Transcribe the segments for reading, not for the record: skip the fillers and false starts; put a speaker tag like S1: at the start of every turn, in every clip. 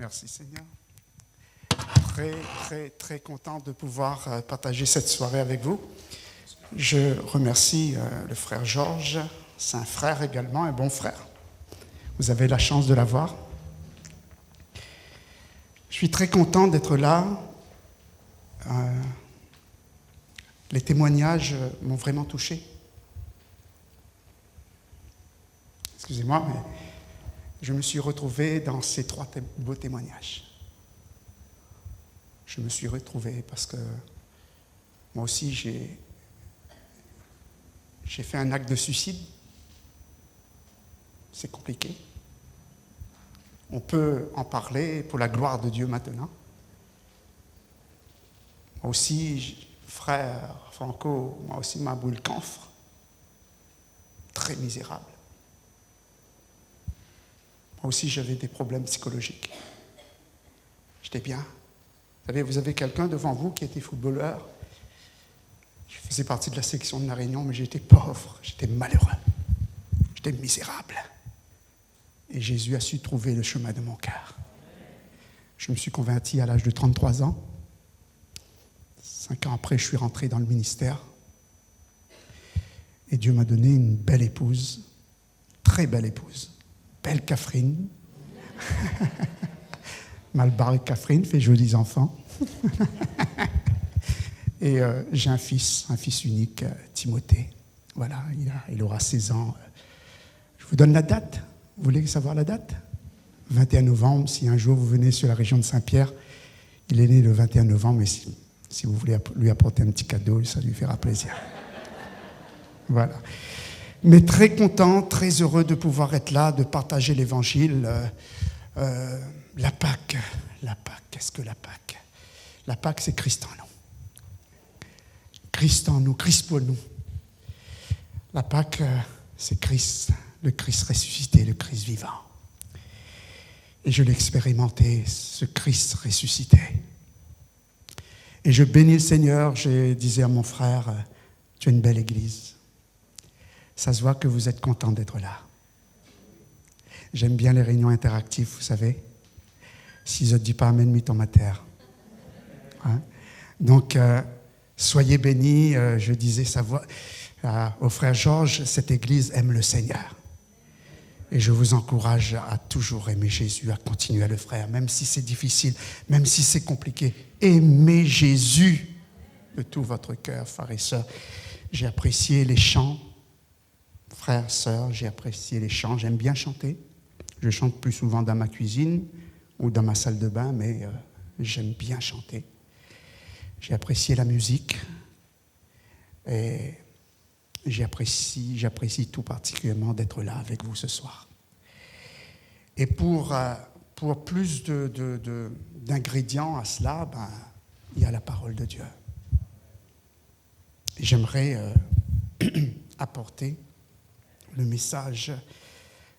S1: Merci Seigneur. Très, très, très content de pouvoir partager cette soirée avec vous. Je remercie le frère Georges, c'est un frère également, un bon frère. Vous avez la chance de l'avoir. Je suis très content d'être là. Les témoignages m'ont vraiment touché. Excusez-moi, mais je me suis retrouvé dans ces trois beaux témoignages. Je me suis retrouvé parce que moi aussi j'ai fait un acte de suicide. C'est compliqué. On peut en parler pour la gloire de Dieu maintenant. Moi aussi, frère Franco, moi aussi ma boule camphre. Très misérable. Moi aussi j'avais des problèmes psychologiques. J'étais bien. Vous savez, vous avez quelqu'un devant vous qui était footballeur. Je faisais partie de la section de La Réunion, mais j'étais pauvre, j'étais malheureux, j'étais misérable. Et Jésus a su trouver le chemin de mon cœur. Je me suis converti à l'âge de 33 ans. 5 ans après, je suis rentré dans le ministère. Et Dieu m'a donné une belle épouse, très belle épouse, belle Catherine. Malbarré Catherine, fait jolis enfants. Et j'ai un fils unique, Timothée. Voilà, il aura 16 ans. Je vous donne la date. Vous voulez savoir la date ? 21 novembre, si un jour vous venez sur la région de Saint-Pierre, il est né le 21 novembre, mais si vous voulez lui apporter un petit cadeau, ça lui fera plaisir. Voilà. Mais très content, très heureux de pouvoir être là, de partager l'Évangile. La Pâque, qu'est-ce que la Pâque ? La Pâque, c'est Christ en nous. Christ en nous, Christ pour nous. La Pâque, c'est Christ, le Christ ressuscité, le Christ vivant. Et je l'ai expérimenté, ce Christ ressuscité. Et je bénis le Seigneur, je disais à mon frère, tu as une belle église. Ça se voit que vous êtes content d'être là. J'aime bien les réunions interactives, vous savez. Si je ne dis pas Amen, mi tombe à terre. Hein? Donc, soyez bénis. Je disais au frère Georges, cette église aime le Seigneur. Et je vous encourage à toujours aimer Jésus, à continuer à le faire, même si c'est difficile, même si c'est compliqué. Aimez Jésus de tout votre cœur, frères et sœurs. J'ai apprécié les chants, frères, sœurs, j'ai apprécié les chants. J'aime bien chanter. Je chante plus souvent dans ma cuisine ou dans ma salle de bain, mais j'aime bien chanter. J'ai apprécié la musique et j'apprécie tout particulièrement d'être là avec vous ce soir. Et pour plus d'ingrédients à cela, il y a la parole de Dieu. Et j'aimerais apporter le message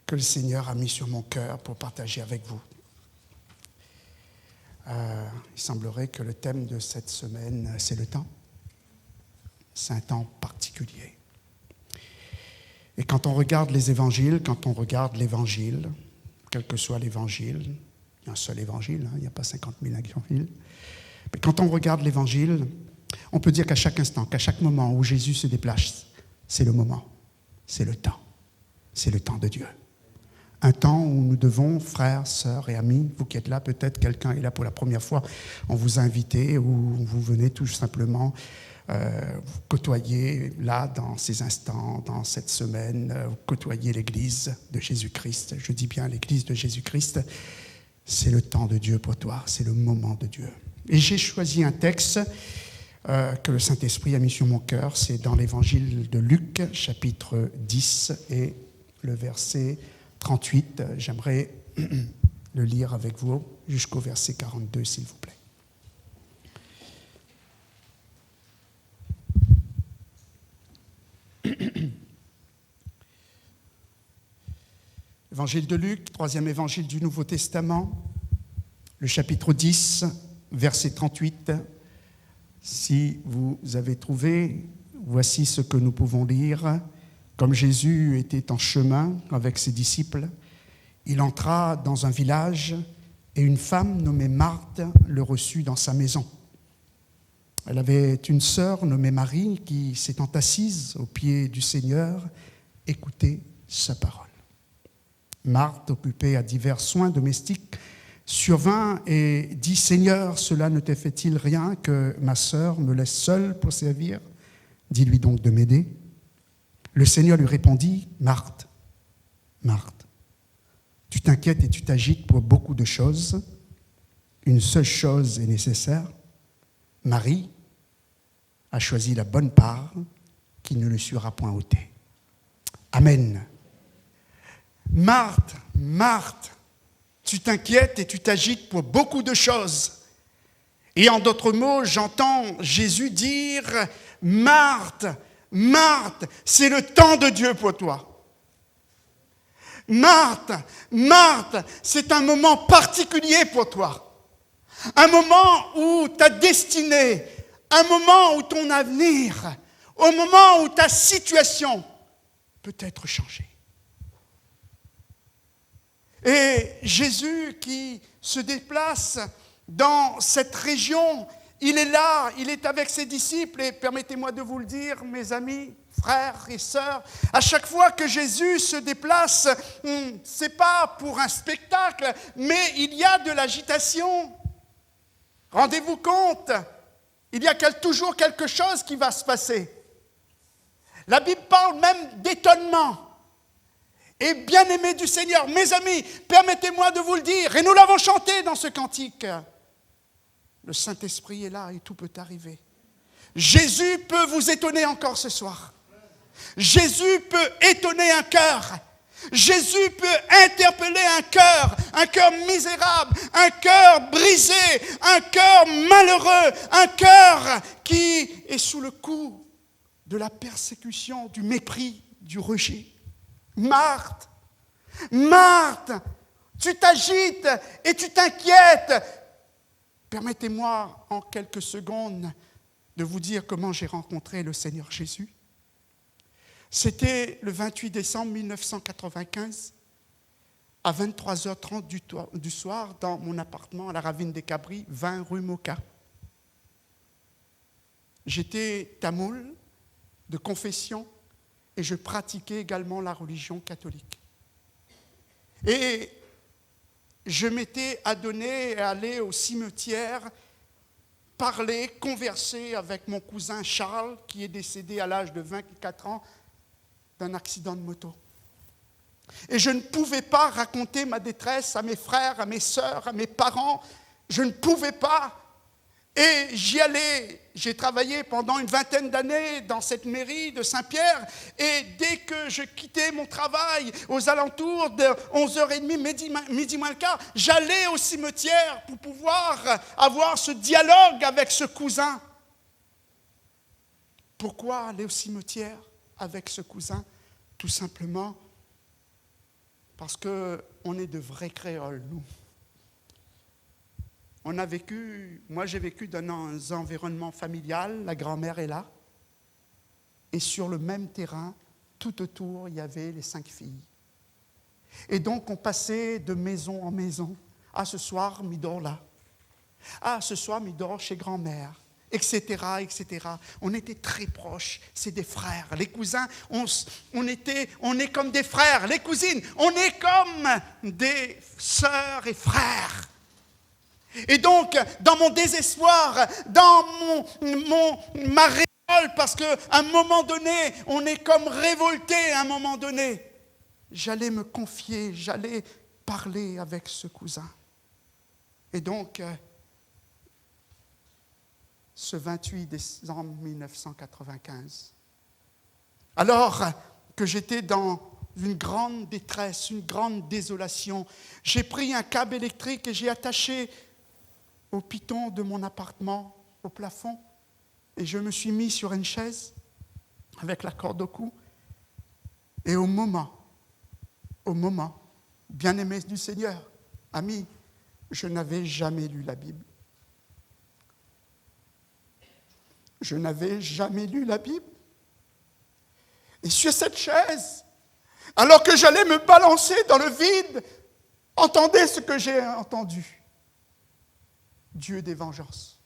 S1: que le Seigneur a mis sur mon cœur pour partager avec vous. Il semblerait que le thème de cette semaine, c'est le temps. C'est un temps particulier. Et quand on regarde les évangiles, quand on regarde l'évangile, quel que soit l'évangile, il y a un seul évangile, il n'y a pas 50 000 évangiles, mais quand on regarde l'évangile, on peut dire qu'à chaque instant, qu'à chaque moment où Jésus se déplace, c'est le moment, c'est le temps de Dieu. Un temps où nous devons, frères, sœurs et amis, vous qui êtes là, peut-être quelqu'un est là pour la première fois, on vous a invité ou vous venez tout simplement vous côtoyer là, dans ces instants, dans cette semaine, vous côtoyer l'Église de Jésus-Christ. Je dis bien l'Église de Jésus-Christ, c'est le temps de Dieu pour toi, c'est le moment de Dieu. Et j'ai choisi un texte que le Saint-Esprit a mis sur mon cœur, c'est dans l'Évangile de Luc, chapitre 10 et le verset 38, j'aimerais le lire avec vous jusqu'au verset 42, s'il vous plaît. Évangile de Luc, troisième évangile du Nouveau Testament, le chapitre 10, verset 38. Si vous avez trouvé, voici ce que nous pouvons lire. Comme Jésus était en chemin avec ses disciples, il entra dans un village et une femme nommée Marthe le reçut dans sa maison. Elle avait une sœur nommée Marie qui, s'étant assise aux pieds du Seigneur, écoutait sa parole. Marthe, occupée à divers soins domestiques, survint et dit « Seigneur, cela ne te fait-il rien que ma sœur me laisse seule pour servir ? Dis-lui donc de m'aider. » Le Seigneur lui répondit « Marthe, Marthe, tu t'inquiètes et tu t'agites pour beaucoup de choses. Une seule chose est nécessaire. Marie a choisi la bonne part qui ne lui sera point ôtée. » Amen. Marthe, Marthe, tu t'inquiètes et tu t'agites pour beaucoup de choses. Et en d'autres mots, j'entends Jésus dire « Marthe, Marthe, c'est le temps de Dieu pour toi. Marthe, Marthe, c'est un moment particulier pour toi. Un moment où ta destinée, un moment où ton avenir, au moment où ta situation peut être changée. » Et Jésus qui se déplace dans cette région, il est là, il est avec ses disciples, et permettez-moi de vous le dire, mes amis, frères et sœurs, à chaque fois que Jésus se déplace, c'est pas pour un spectacle, mais il y a de l'agitation. Rendez-vous compte, il y a toujours quelque chose qui va se passer. La Bible parle même d'étonnement. Et bien-aimés du Seigneur, mes amis, permettez-moi de vous le dire, et nous l'avons chanté dans ce cantique, le Saint-Esprit est là et tout peut arriver. Jésus peut vous étonner encore ce soir. Jésus peut étonner un cœur. Jésus peut interpeller un cœur misérable, un cœur brisé, un cœur malheureux, un cœur qui est sous le coup de la persécution, du mépris, du rejet. Marthe, Marthe, tu t'agites et tu t'inquiètes. Permettez-moi en quelques secondes de vous dire comment j'ai rencontré le Seigneur Jésus. C'était le 28 décembre 1995, à 23h30 du soir, dans mon appartement à la Ravine des Cabris, 20 rue Moka. J'étais tamoul de confession et je pratiquais également la religion catholique. Et je m'étais adonné à aller au cimetière, parler, converser avec mon cousin Charles, qui est décédé à l'âge de 24 ans d'un accident de moto. Et je ne pouvais pas raconter ma détresse à mes frères, à mes sœurs, à mes parents. Je ne pouvais pas. Et j'y allais. J'ai travaillé pendant une vingtaine d'années dans cette mairie de Saint-Pierre. Et dès que je quittais mon travail, aux alentours de 11h30, midi moins le quart, j'allais au cimetière pour pouvoir avoir ce dialogue avec ce cousin. Pourquoi aller au cimetière avec ce cousin? Tout simplement parce qu'on est de vrais créoles, nous. Moi j'ai vécu dans un environnement familial, la grand-mère est là, et sur le même terrain, tout autour, il y avait les 5 filles. Et donc on passait de maison en maison. Ah, ce soir, Midor là. Ah, ce soir, Midor chez grand-mère, etc., etc. On était très proches, c'est des frères. Les cousins, on est comme des frères. Les cousines, on est comme des sœurs et frères. Et donc, dans mon désespoir, dans ma révolte, parce qu'à un moment donné, on est comme révolté à un moment donné, j'allais me confier, j'allais parler avec ce cousin. Et donc, ce 28 décembre 1995, alors que j'étais dans une grande détresse, une grande désolation, j'ai pris un câble électrique et j'ai attaché au piton de mon appartement, au plafond, et je me suis mis sur une chaise avec la corde au cou. Et au moment, bien-aimé du Seigneur, ami, je n'avais jamais lu la Bible. Je n'avais jamais lu la Bible. Et sur cette chaise, alors que j'allais me balancer dans le vide, entendez ce que j'ai entendu. Dieu des vengeances.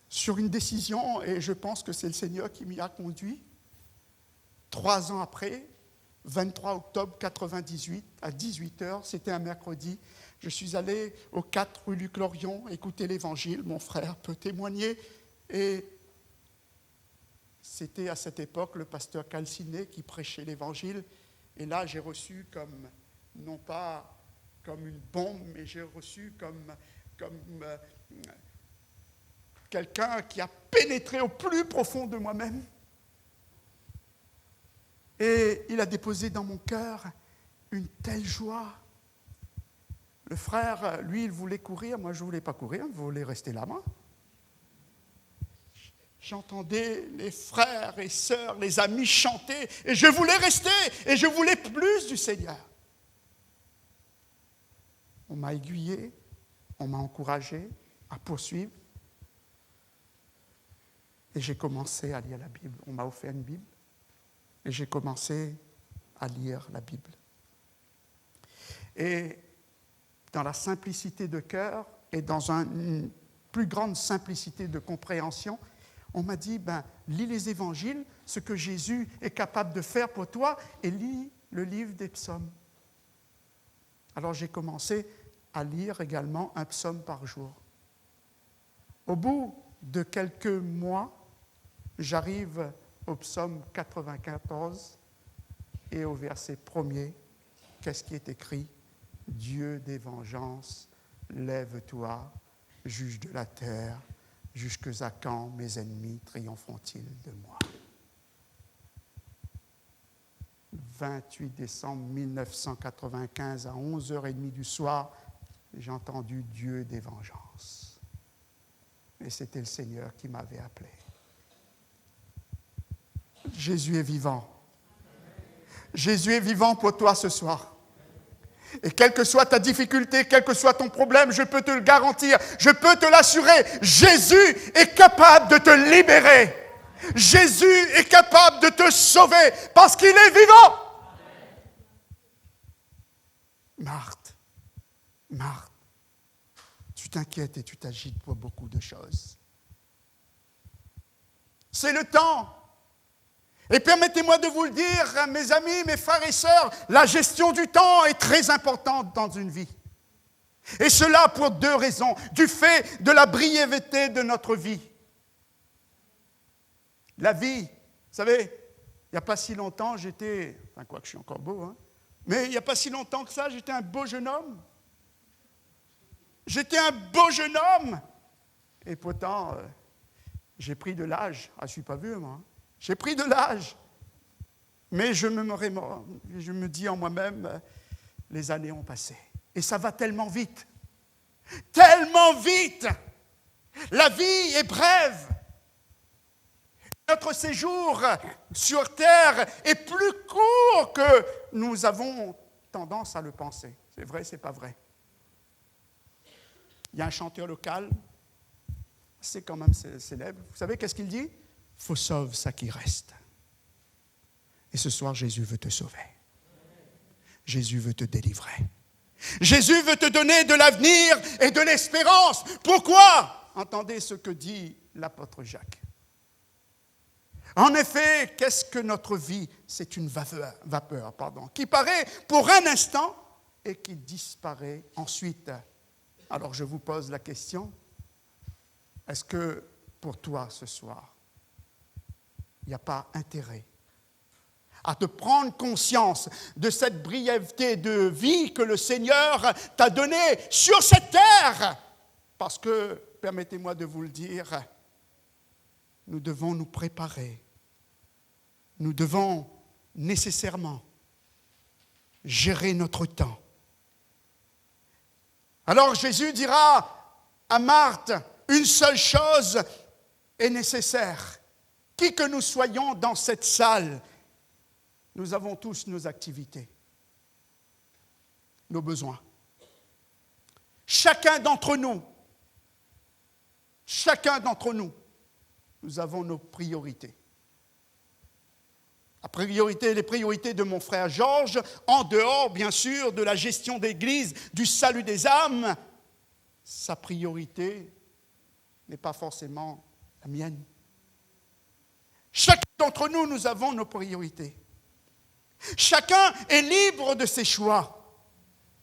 S1: Sur une décision, et je pense que c'est le Seigneur qui m'y a conduit, 3 ans après, 23 octobre 1998, à 18h, c'était un mercredi, je suis allé au 4 rue Luc Lorion écouter l'Évangile, mon frère peut témoigner, et c'était à cette époque le pasteur Calciné qui prêchait l'Évangile, et là j'ai reçu comme, non pas comme une bombe, mais j'ai reçu comme quelqu'un qui a pénétré au plus profond de moi-même. Et il a déposé dans mon cœur une telle joie. Le frère, lui, il voulait courir, moi je ne voulais pas courir, je voulais rester là-bas. J'entendais les frères et sœurs, les amis chanter, et je voulais rester, et je voulais plus du Seigneur. On m'a aiguillé, on m'a encouragé à poursuivre, et j'ai commencé à lire la Bible. On m'a offert une Bible, et j'ai commencé à lire la Bible. Et dans la simplicité de cœur, et dans une plus grande simplicité de compréhension, on m'a dit, lis les évangiles, ce que Jésus est capable de faire pour toi, et lis le livre des psaumes. Alors j'ai commencé à lire également un psaume par jour. Au bout de quelques mois, j'arrive au psaume 94 et au verset 1er, qu'est-ce qui est écrit ? Dieu des vengeances, lève-toi, juge de la terre, jusqu'à quand mes ennemis triompheront-ils de moi ? 28 décembre 1995, à 11h30 du soir, j'ai entendu Dieu des vengeances. Et c'était le Seigneur qui m'avait appelé. Jésus est vivant. Jésus est vivant pour toi ce soir. Et quelle que soit ta difficulté, quel que soit ton problème, je peux te le garantir, je peux te l'assurer, Jésus est capable de te libérer. Jésus est capable de te sauver parce qu'il est vivant. Marthe, tu t'inquiètes et tu t'agites pour beaucoup de choses. C'est le temps. Et permettez-moi de vous le dire, mes amis, mes frères et sœurs, la gestion du temps est très importante dans une vie. Et cela pour 2 raisons. Du fait de la brièveté de notre vie. La vie, vous savez, il n'y a pas si longtemps, quoique je suis encore beau, mais il n'y a pas si longtemps que ça, j'étais un beau jeune homme. J'étais un beau jeune homme. Et pourtant, j'ai pris de l'âge. Ah, je ne suis pas vieux, moi. J'ai pris de l'âge. Mais je me dis en moi-même, les années ont passé. Et ça va tellement vite. Tellement vite. La vie est brève. Notre séjour sur terre est plus court que nous avons tendance à le penser. C'est vrai, c'est pas vrai. Il y a un chanteur local, c'est quand même célèbre. Vous savez qu'est-ce qu'il dit ? Faut sauver ça qui reste. Et ce soir, Jésus veut te sauver. Jésus veut te délivrer. Jésus veut te donner de l'avenir et de l'espérance. Pourquoi ? Entendez ce que dit l'apôtre Jacques. En effet, qu'est-ce que notre vie ? C'est une vapeur, qui paraît pour un instant et qui disparaît ensuite. Alors je vous pose la question, est-ce que pour toi ce soir, il n'y a pas intérêt à te prendre conscience de cette brièveté de vie que le Seigneur t'a donnée sur cette terre ? Parce que, permettez-moi de vous le dire, nous devons nous préparer. Nous devons nécessairement gérer notre temps. Alors Jésus dira à Marthe, une seule chose est nécessaire. Qui que nous soyons dans cette salle, nous avons tous nos activités, nos besoins. Chacun d'entre nous, nous avons nos priorités. les priorités de mon frère Georges, en dehors, bien sûr, de la gestion d'église, du salut des âmes, sa priorité n'est pas forcément la mienne. Chacun d'entre nous, nous avons nos priorités. Chacun est libre de ses choix,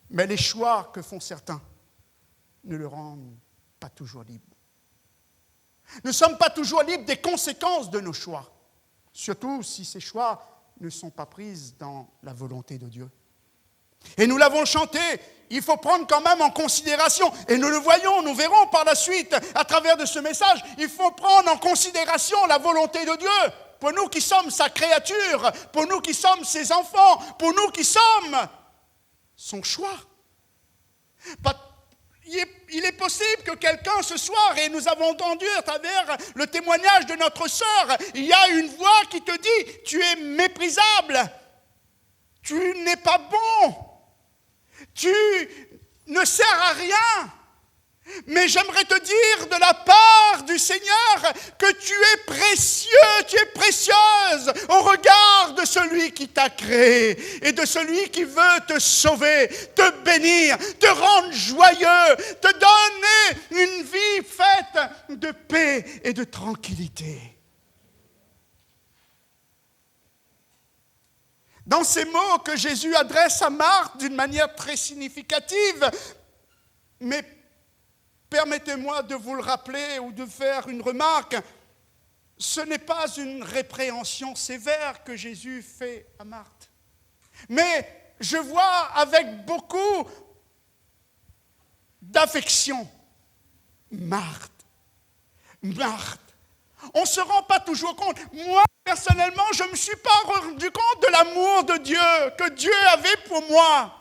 S1: mais les choix que font certains ne le rendent pas toujours libre. Nous ne sommes pas toujours libres des conséquences de nos choix, surtout si ces choix ne sont pas pris dans la volonté de Dieu. Et nous l'avons chanté, il faut prendre quand même en considération, et nous le voyons, nous verrons par la suite à travers de ce message, il faut prendre en considération la volonté de Dieu, pour nous qui sommes sa créature, pour nous qui sommes ses enfants, pour nous qui sommes son choix. Il est possible que quelqu'un ce soir, et nous avons entendu à travers le témoignage de notre sœur, il y a une voix qui te dit, tu es méprisable, tu n'es pas bon, tu ne sers à rien. Mais j'aimerais te dire de la part du Seigneur que tu es précieux, tu es précieuse au regard de celui qui t'a créé et de celui qui veut te sauver, te bénir, te rendre joyeux, te donner une vie faite de paix et de tranquillité. Dans ces mots que Jésus adresse à Marthe d'une manière très significative, mais permettez-moi de vous le rappeler ou de faire une remarque. Ce n'est pas une répréhension sévère que Jésus fait à Marthe. Mais je vois avec beaucoup d'affection, Marthe. On ne se rend pas toujours compte. Moi, personnellement, je ne me suis pas rendu compte de l'amour de Dieu, que Dieu avait pour moi.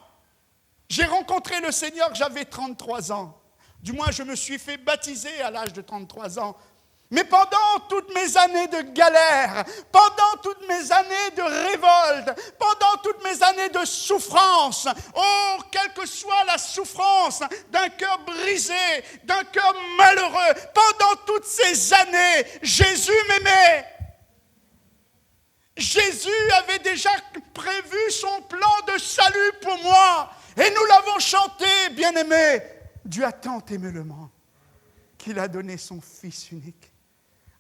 S1: J'ai rencontré le Seigneur, j'avais 33 ans. Du moins, je me suis fait baptiser à l'âge de 33 ans. Mais pendant toutes mes années de galère, pendant toutes mes années de révolte, pendant toutes mes années de souffrance, oh, quelle que soit la souffrance d'un cœur brisé, d'un cœur malheureux, pendant toutes ces années, Jésus m'aimait. Jésus avait déjà prévu son plan de salut pour moi. Et nous l'avons chanté, bien-aimé. Dieu a tant aimé le monde qu'il a donné son Fils unique,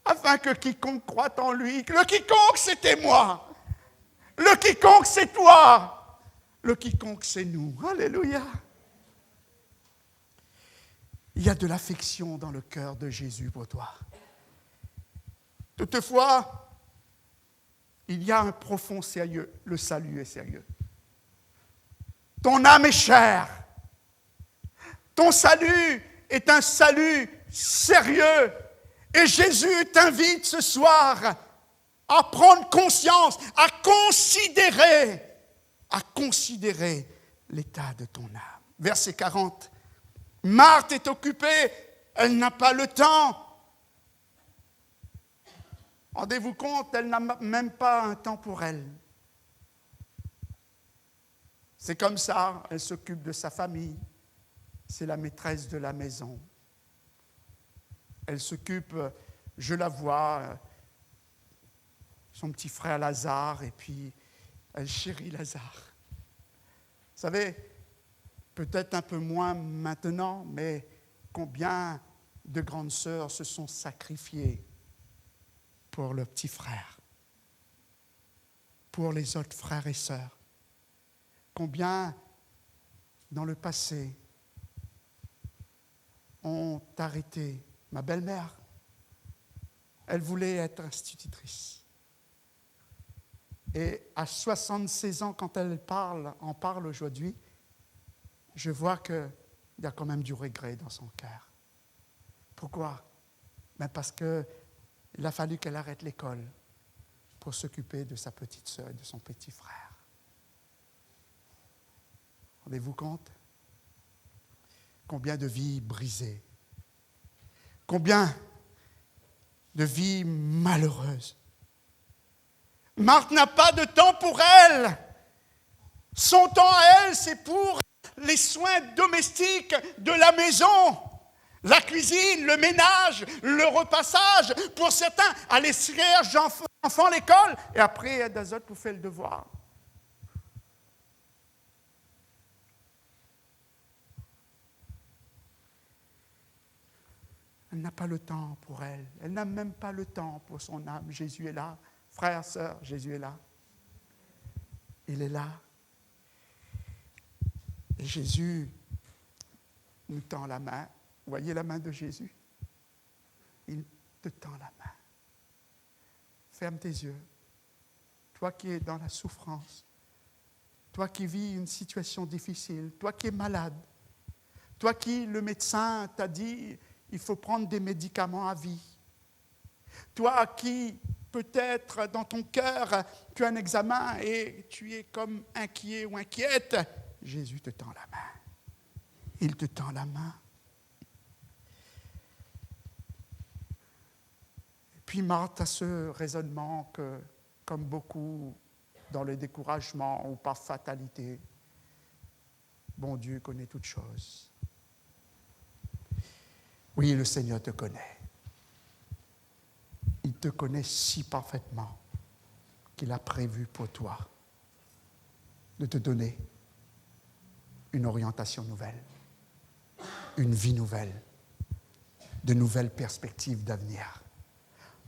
S1: afin que quiconque croit en lui, le quiconque c'était moi, le quiconque c'est toi, le quiconque c'est nous. Alléluia. Il y a de l'affection dans le cœur de Jésus pour toi. Toutefois, il y a un profond sérieux, le salut est sérieux. Ton âme est chère. Ton salut est un salut sérieux. Et Jésus t'invite ce soir à prendre conscience, à considérer l'état de ton âme. Verset 40. Marthe est occupée, elle n'a pas le temps. Rendez-vous compte, elle n'a même pas un temps pour elle. C'est comme ça, elle s'occupe de sa famille. C'est la maîtresse de la maison. Elle s'occupe, je la vois, son petit frère Lazare, et puis elle chérit Lazare. Vous savez, peut-être un peu moins maintenant, mais combien de grandes sœurs se sont sacrifiées pour leur petit frère, pour les autres frères et sœurs. Combien, dans le passé, ont arrêté. Ma belle-mère, elle voulait être institutrice. Et à 76 ans, quand elle en parle aujourd'hui, je vois qu'il y a quand même du regret dans son cœur. Pourquoi? Parce qu'il a fallu qu'elle arrête l'école pour s'occuper de sa petite sœur et de son petit frère. Rendez-vous compte? Combien de vies brisées, combien de vies malheureuses. Marthe n'a pas de temps pour elle. Son temps à elle, c'est pour les soins domestiques de la maison. La cuisine, le ménage, le repassage. Pour certains, aller enfants à l'école, et après, d'azote pour faire le devoir. Elle n'a pas le temps pour elle. Elle n'a même pas le temps pour son âme. Jésus est là. Frère, sœur, Jésus est là. Il est là. Et Jésus nous tend la main. Vous voyez la main de Jésus? Il te tend la main. Ferme tes yeux. Toi qui es dans la souffrance, toi qui vis une situation difficile, toi qui es malade, toi qui, le médecin t'a dit, il faut prendre des médicaments à vie. Toi qui, peut-être, dans ton cœur, tu as un examen et tu es comme inquiet ou inquiète, Jésus te tend la main. Il te tend la main. Et puis Marthe a ce raisonnement que, comme beaucoup dans le découragement ou par fatalité, bon Dieu connaît toutes choses. Oui, le Seigneur te connaît. Il te connaît si parfaitement qu'il a prévu pour toi de te donner une orientation nouvelle, une vie nouvelle, de nouvelles perspectives d'avenir.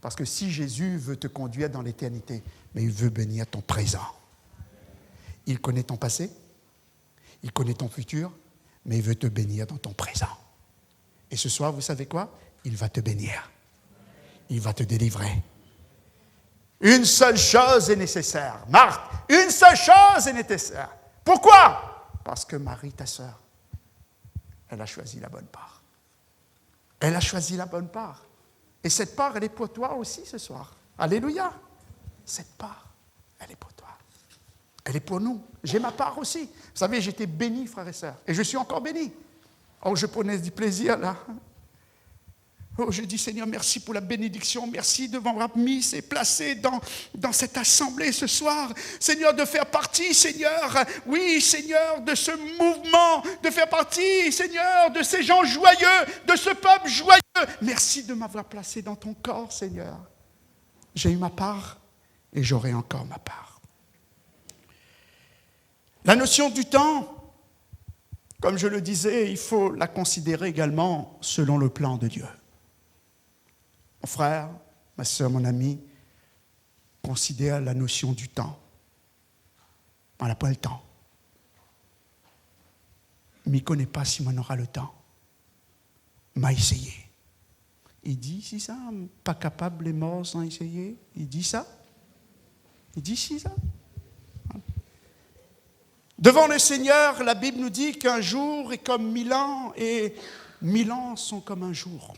S1: Parce que si Jésus veut te conduire dans l'éternité, mais il veut bénir ton présent. Il connaît ton passé, il connaît ton futur, mais il veut te bénir dans ton présent. Et ce soir, vous savez quoi? Il va te bénir. Il va te délivrer. Une seule chose est nécessaire. Marthe, une seule chose est nécessaire. Pourquoi? Parce que Marie, ta sœur, elle a choisi la bonne part. Elle a choisi la bonne part. Et cette part, elle est pour toi aussi ce soir. Alléluia. Cette part, elle est pour toi. Elle est pour nous. J'ai ma part aussi. Vous savez, j'étais béni, frères et sœurs. Et je suis encore béni. Oh, je prenais du plaisir là. Oh, je dis Seigneur, merci pour la bénédiction. Merci de m'avoir mis et placé dans cette assemblée ce soir. Seigneur, de faire partie, Seigneur, oui, Seigneur, de ce mouvement, de faire partie, Seigneur, de ces gens joyeux, de ce peuple joyeux. Merci de m'avoir placé dans ton corps, Seigneur. J'ai eu ma part et j'aurai encore ma part. La notion du temps, comme je le disais, il faut la considérer également selon le plan de Dieu. Mon frère, ma soeur, mon ami, considère la notion du temps. On n'a pas le temps. Mais il ne connaît pas si on aura le temps. Il m'a essayé. Il dit, si ça, pas capable les morts sans essayer. Il dit ça. Il dit si ça. Devant le Seigneur, la Bible nous dit qu'un jour est comme 1000 ans et 1000 ans sont comme un jour.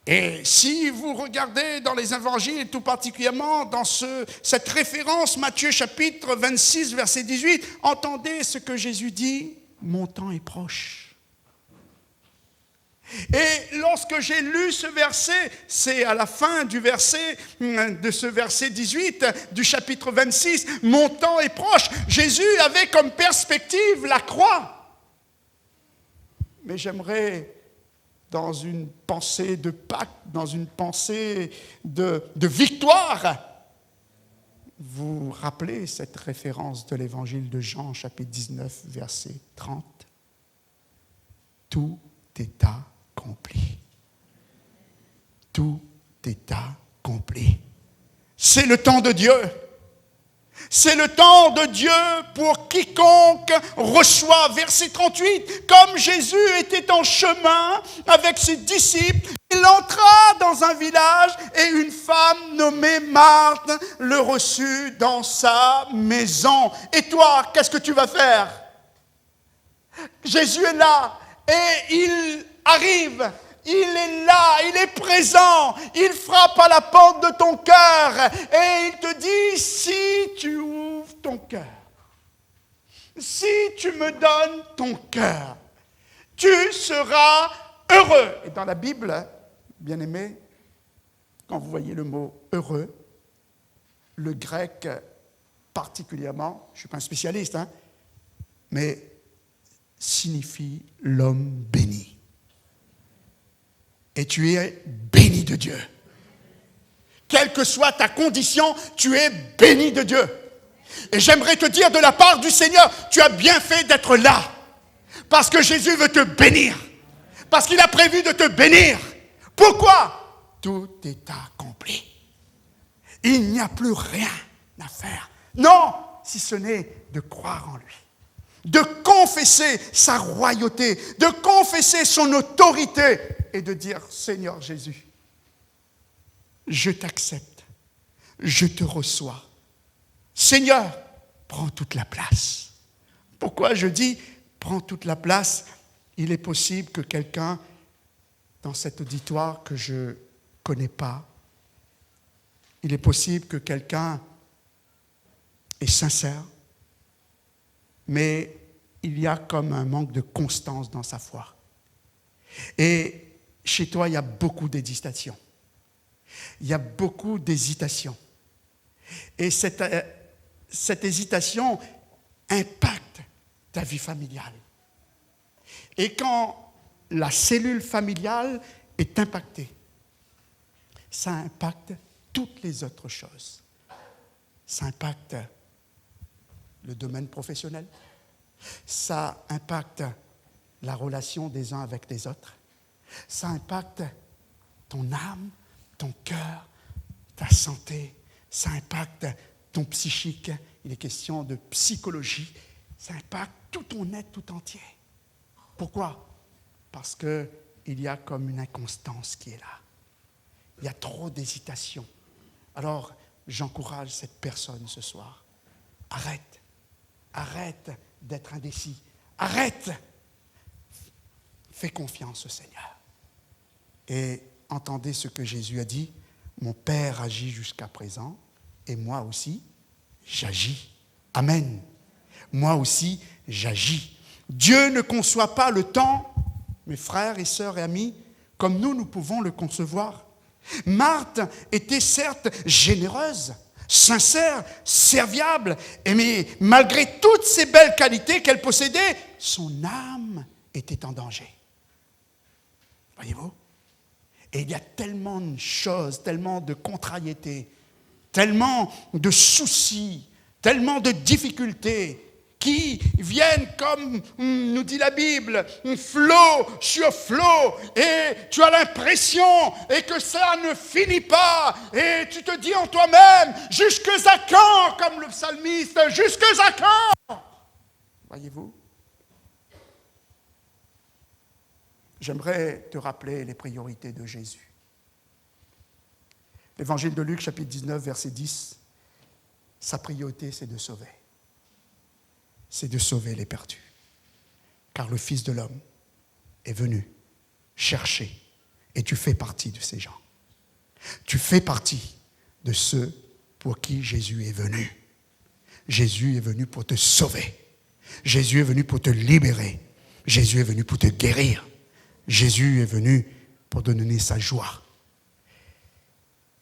S1: Et si vous regardez dans les évangiles, tout particulièrement dans cette référence, Matthieu chapitre 26, verset 18, entendez ce que Jésus dit, mon temps est proche. Et lorsque j'ai lu ce verset, c'est à la fin du verset, de ce verset 18 du chapitre 26, mon temps est proche. Jésus avait comme perspective la croix. Mais j'aimerais, dans une pensée de Pâques, dans une pensée de victoire, vous rappeler cette référence de l'évangile de Jean, chapitre 19, verset 30. Tout est accompli. Tout est accompli. C'est le temps de Dieu. C'est le temps de Dieu pour quiconque reçoit. Verset 38, comme Jésus était en chemin avec ses disciples, il entra dans un village et une femme nommée Marthe le reçut dans sa maison. Et toi, qu'est-ce que tu vas faire? Jésus est là et il arrive. Il est là, il est présent, il frappe à la porte de ton cœur et il te dit, si tu ouvres ton cœur, si tu me donnes ton cœur, tu seras heureux. Et dans la Bible, bien aimé, quand vous voyez le mot heureux, le grec particulièrement, je ne suis pas un spécialiste, mais signifie l'homme béni. Et tu es béni de Dieu. Quelle que soit ta condition, tu es béni de Dieu. Et j'aimerais te dire de la part du Seigneur, tu as bien fait d'être là. Parce que Jésus veut te bénir. Parce qu'il a prévu de te bénir. Pourquoi? Tout est accompli. Il n'y a plus rien à faire. Non, si ce n'est de croire en lui. De confesser sa royauté, de confesser son autorité et de dire, Seigneur Jésus, je t'accepte, je te reçois. Seigneur, prends toute la place. Pourquoi je dis prends toute la place? Il est possible que quelqu'un dans cet auditoire que je ne connais pas, il est possible que quelqu'un est sincère, mais il y a comme un manque de constance dans sa foi. Et chez toi, il y a beaucoup d'hésitation. Il y a beaucoup d'hésitation. Et cette hésitation impacte ta vie familiale. Et quand la cellule familiale est impactée, ça impacte toutes les autres choses. Ça impacte le domaine professionnel. Ça impacte la relation des uns avec les autres. Ça impacte ton âme, ton cœur, ta santé. Ça impacte ton psychique. Il est question de psychologie. Ça impacte tout ton être tout entier. Pourquoi? Parce qu'il y a comme une inconstance qui est là. Il y a trop d'hésitation. Alors, j'encourage cette personne ce soir. Arrête d'être indécis. Arrête. Fais confiance au Seigneur. Et entendez ce que Jésus a dit. Mon Père agit jusqu'à présent et moi aussi, j'agis. Amen. Moi aussi, j'agis. Dieu ne conçoit pas le temps, mes frères et sœurs et amis, comme nous pouvons le concevoir. Marthe était certes généreuse, sincère, serviable, mais malgré toutes ces belles qualités qu'elle possédait, son âme était en danger. Voyez-vous? Et il y a tellement de choses, tellement de contrariétés, tellement de soucis, tellement de difficultés qui viennent, comme nous dit la Bible, flot sur flot, et tu as l'impression et que ça ne finit pas, et tu te dis en toi-même, jusque à quand, comme le psalmiste, jusque à quand? Voyez-vous? J'aimerais te rappeler les priorités de Jésus. L'évangile de Luc, chapitre 19, verset 10, sa priorité, c'est de sauver. C'est de sauver les perdus. Car le Fils de l'homme est venu chercher, et tu fais partie de ces gens. Tu fais partie de ceux pour qui Jésus est venu. Jésus est venu pour te sauver. Jésus est venu pour te libérer. Jésus est venu pour te guérir. Jésus est venu pour te donner sa joie.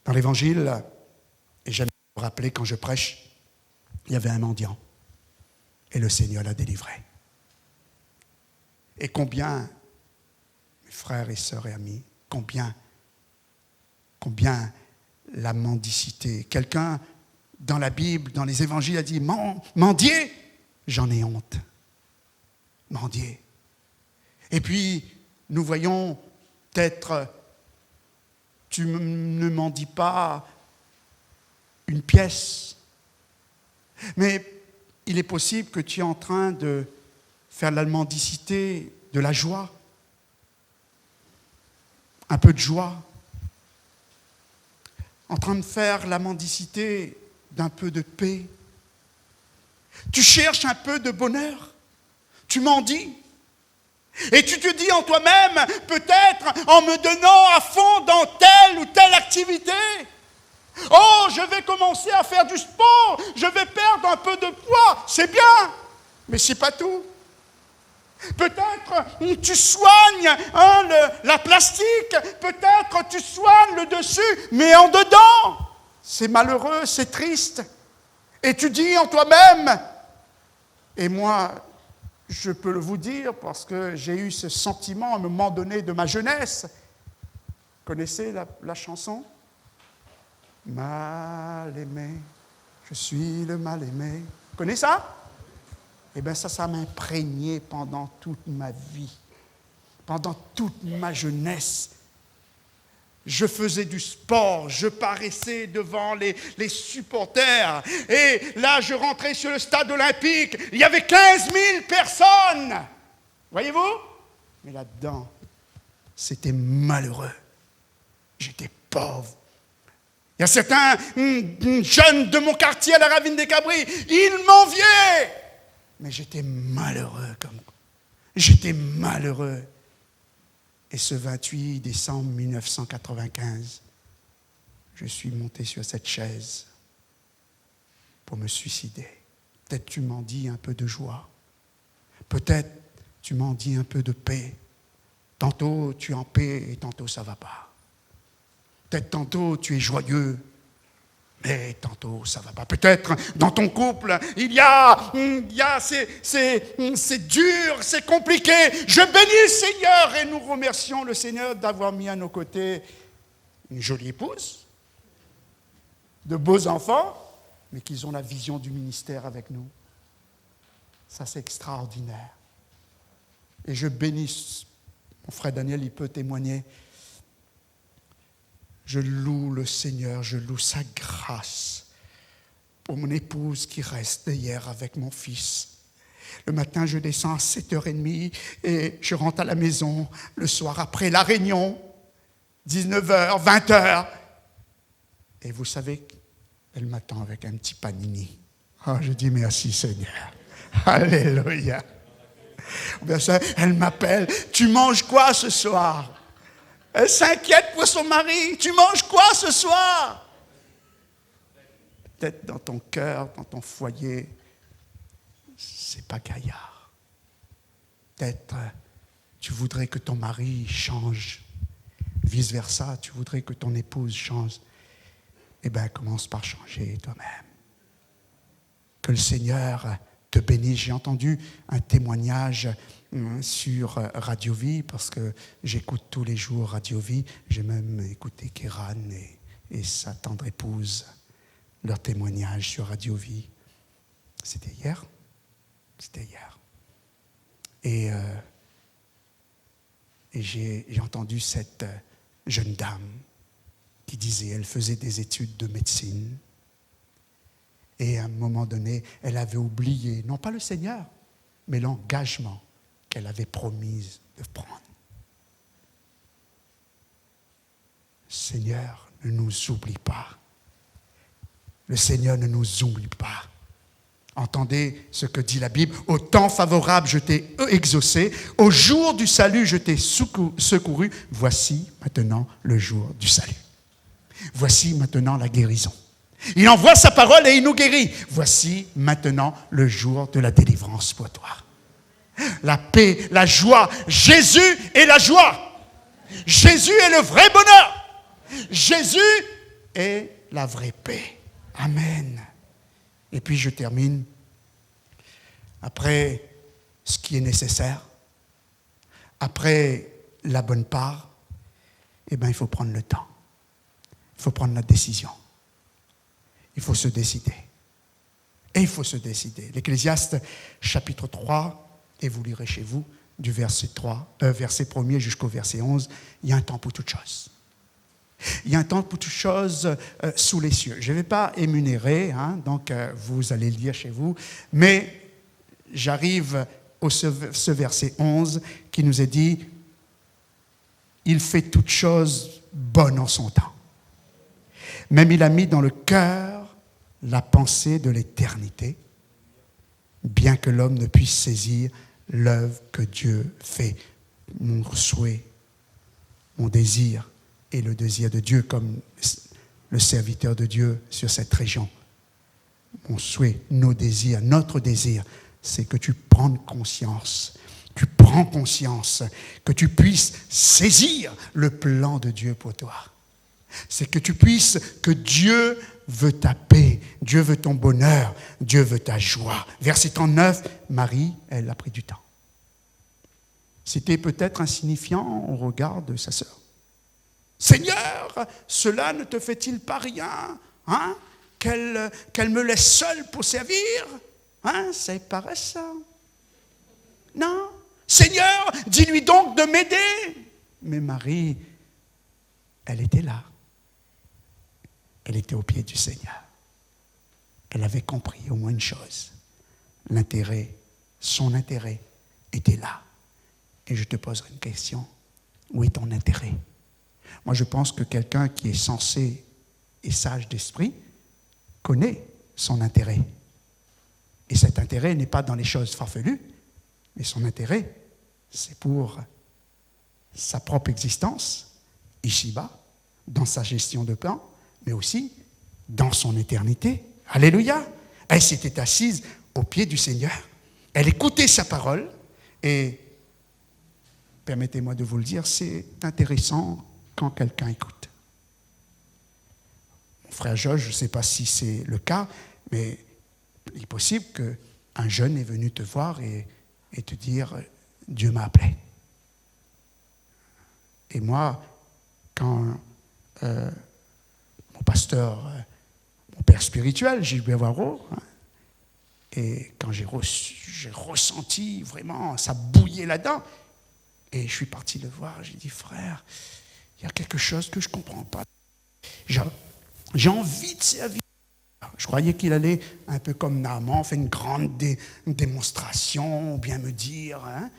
S1: Dans l'Évangile, et j'aime me rappeler quand je prêche, il y avait un mendiant. Et le Seigneur l'a délivré. Et combien, mes frères et sœurs et amis, combien la mendicité. Quelqu'un dans la Bible, dans les évangiles, a dit mendier, j'en ai honte. Mendier. Et puis, nous voyons peut-être, tu ne mendies pas une pièce, mais il est possible que tu es en train de faire de la mendicité, de la joie, un peu de joie, en train de faire la mendicité d'un peu de paix. Tu cherches un peu de bonheur, tu mendies, et tu te dis en toi-même, peut-être en me donnant à fond dans telle ou telle activité, oh, je vais commencer à faire du sport, je vais perdre un peu de poids, c'est bien, mais c'est pas tout. Peut-être tu soignes la plastique, peut-être tu soignes le dessus, mais en dedans, c'est malheureux, c'est triste. Et tu dis en toi-même, et moi, je peux vous dire, parce que j'ai eu ce sentiment à un moment donné de ma jeunesse. Connaissez la chanson ? Mal aimé, je suis le mal aimé. Vous connaissez ça? Eh bien, ça m'a imprégné pendant toute ma vie, pendant toute ma jeunesse. Je faisais du sport, je paraissais devant les supporters. Et là, je rentrais sur le stade olympique. Il y avait 15 000 personnes. Voyez-vous? Mais là-dedans, c'était malheureux. J'étais pauvre. Il y a certains jeunes de mon quartier à la Ravine des Cabris, ils m'enviaient. Mais j'étais malheureux comme quoi. J'étais malheureux. Et ce 28 décembre 1995, je suis monté sur cette chaise pour me suicider. Peut-être tu m'en dis un peu de joie. Peut-être tu m'en dis un peu de paix. Tantôt tu es en paix et tantôt ça ne va pas. Peut-être tantôt tu es joyeux, mais tantôt ça ne va pas. Peut-être dans ton couple, c'est dur, c'est compliqué. Je bénis le Seigneur et nous remercions le Seigneur d'avoir mis à nos côtés une jolie épouse, de beaux enfants, mais qu'ils ont la vision du ministère avec nous. Ça, c'est extraordinaire. Et je bénis, mon frère Daniel, il peut témoigner. Je loue le Seigneur, je loue sa grâce pour mon épouse qui reste hier avec mon fils. Le matin, je descends à 7h30 et je rentre à la maison le soir après la réunion, 19h, 20h. Et vous savez, elle m'attend avec un petit panini. Je dis merci Seigneur. Alléluia. Elle m'appelle, tu manges quoi ce soir? Elle s'inquiète pour son mari. Tu manges quoi ce soir? Peut-être dans ton cœur, dans ton foyer, c'est pas gaillard. Peut-être tu voudrais que ton mari change. Vice-versa, tu voudrais que ton épouse change. Eh bien, commence par changer toi-même. Que le Seigneur te bénisse. J'ai entendu un témoignage sur Radio Vie, parce que j'écoute tous les jours Radio Vie. J'ai même écouté Kéran et sa tendre épouse, leur témoignage sur Radio Vie. C'était hier. Et j'ai entendu cette jeune dame qui disait, elle faisait des études de médecine. Et à un moment donné, elle avait oublié, non pas le Seigneur, mais l'engagement qu'elle avait promis de prendre. Seigneur, ne nous oublie pas. Le Seigneur ne nous oublie pas. Entendez ce que dit la Bible. Au temps favorable, je t'ai exaucé. Au jour du salut, je t'ai secouru. Voici maintenant le jour du salut. Voici maintenant la guérison. Il envoie sa parole et il nous guérit. Voici maintenant le jour de la délivrance pour toi. La paix, la joie. Jésus est la joie. Jésus est le vrai bonheur. Jésus est la vraie paix. Amen. Et puis je termine. Après ce qui est nécessaire, après la bonne part, il faut prendre le temps. Il faut prendre la décision. Il faut se décider. Et il faut se décider. L'Ecclésiaste, chapitre 3, et vous lirez chez vous, du verset 1er jusqu'au verset 11, il y a un temps pour toute chose. Il y a un temps pour toute chose sous les cieux. Je ne vais pas énumérer, donc vous allez le lire chez vous, mais j'arrive au ce verset 11 qui nous est dit « Il fait toute chose bonne en son temps. Même il a mis dans le cœur la pensée de l'éternité, bien que l'homme ne puisse saisir l'œuvre que Dieu fait. » Mon souhait, mon désir et le désir de Dieu comme le serviteur de Dieu sur cette région. Mon souhait, nos désirs, notre désir, c'est que tu prennes conscience, que tu puisses saisir le plan de Dieu pour toi. C'est que Dieu veut ta paix, Dieu veut ton bonheur, Dieu veut ta joie. Verset 39, Marie, elle a pris du temps. C'était peut-être insignifiant au regard de sa sœur. Seigneur, cela ne te fait-il pas rien hein, qu'elle me laisse seule pour servir, hein, c'est paresse ça. Non. Seigneur, dis-lui donc de m'aider. Mais Marie, elle était là. Elle était au pied du Seigneur. Elle avait compris au moins une chose. Son intérêt était là. Et je te poserai une question. Où est ton intérêt? Moi, je pense que quelqu'un qui est sensé et sage d'esprit connaît son intérêt. Et cet intérêt n'est pas dans les choses farfelues, mais son intérêt, c'est pour sa propre existence, ici-bas, dans sa gestion de plan, mais aussi dans son éternité. Alléluia! Elle s'était assise au pied du Seigneur. Elle écoutait sa parole. Et, permettez-moi de vous le dire, c'est intéressant quand quelqu'un écoute. Mon frère Georges, je ne sais pas si c'est le cas, mais il est possible qu'un jeune est venu te voir et te dire « Dieu m'a appelé ». Et moi, quand mon pasteur, mon père spirituel, Gilbert Waro, hein, et quand j'ai ressenti vraiment, ça bouillait là-dedans, et je suis parti le voir, j'ai dit, frère, il y a quelque chose que je ne comprends pas. J'ai envie de servir. Je croyais qu'il allait, un peu comme Naaman, faire une grande démonstration, ou bien me dire, hein.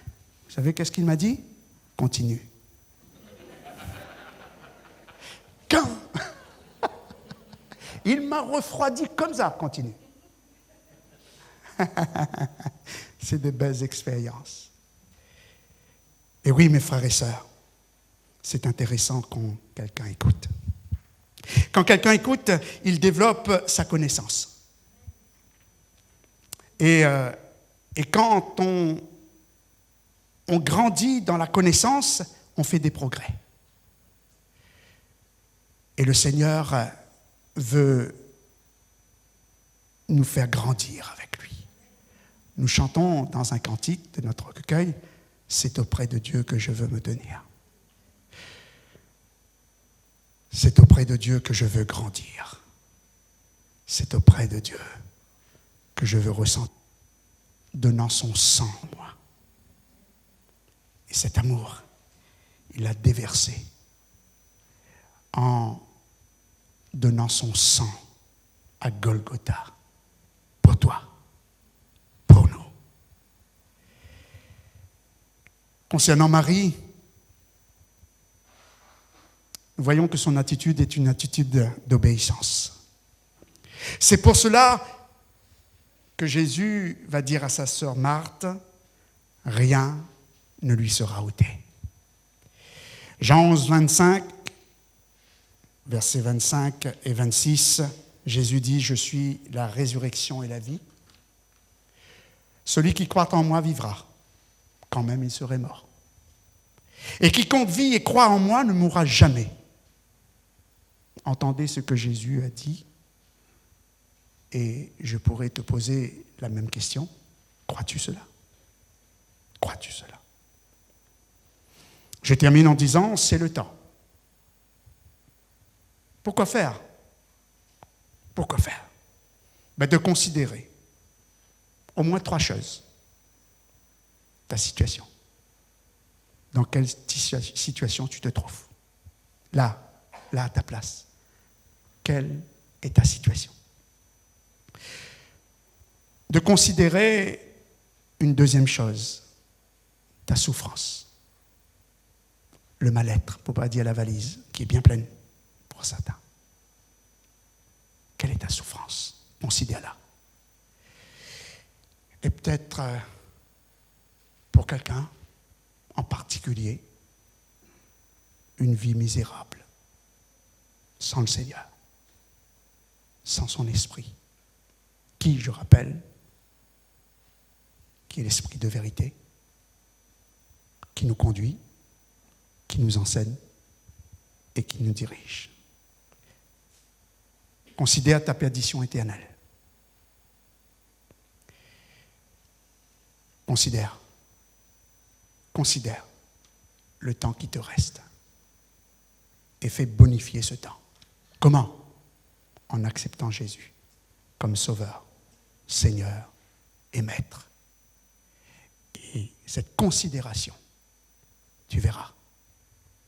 S1: Vous savez qu'est-ce qu'il m'a dit? Continue. Quand il m'a refroidi comme ça, continue. C'est de belles expériences. Et oui, mes frères et sœurs, c'est intéressant quand quelqu'un écoute. Quand quelqu'un écoute, il développe sa connaissance. Et quand on grandit dans la connaissance, on fait des progrès. Et le Seigneur veut nous faire grandir avec lui. Nous chantons dans un cantique de notre recueil, « C'est auprès de Dieu que je veux me tenir. C'est auprès de Dieu que je veux grandir. C'est auprès de Dieu que je veux ressentir, donnant son sang en moi. Et cet amour, il l'a déversé en donnant son sang à Golgotha pour toi, pour nous. Concernant Marie, nous voyons que son attitude est une attitude d'obéissance. C'est pour cela que Jésus va dire à sa sœur Marthe, « Rien ne lui sera ôté. » Jean 11, 25, versets 25 et 26, Jésus dit, « Je suis la résurrection et la vie. Celui qui croit en moi vivra, quand même il serait mort. Et quiconque vit et croit en moi ne mourra jamais. » Entendez ce que Jésus a dit, et je pourrais te poser la même question. Crois-tu cela? Crois-tu cela? Je termine en disant, c'est le temps. Pourquoi faire? Pourquoi faire? De considérer au moins 3 choses. Ta situation. Dans quelle situation tu te trouves? Là, à ta place. Quelle est ta situation? De considérer une deuxième chose, ta souffrance. Le mal-être, pour ne pas dire la valise, qui est bien pleine pour certains. Quelle est ta souffrance? Considère-la. Et peut-être, pour quelqu'un en particulier, une vie misérable, sans le Seigneur, sans son esprit, qui, je rappelle, qui est l'esprit de vérité, qui nous conduit, qui nous enseigne et qui nous dirige. Considère ta perdition éternelle. Considère le temps qui te reste et fais bonifier ce temps. Comment? en acceptant Jésus comme Sauveur, Seigneur et Maître. Et cette considération, tu verras,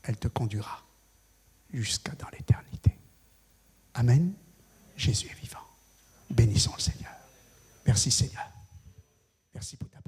S1: elle te conduira jusqu'à dans l'éternité. Amen. Jésus est vivant. Bénissons le Seigneur. Merci Seigneur. Merci pour ta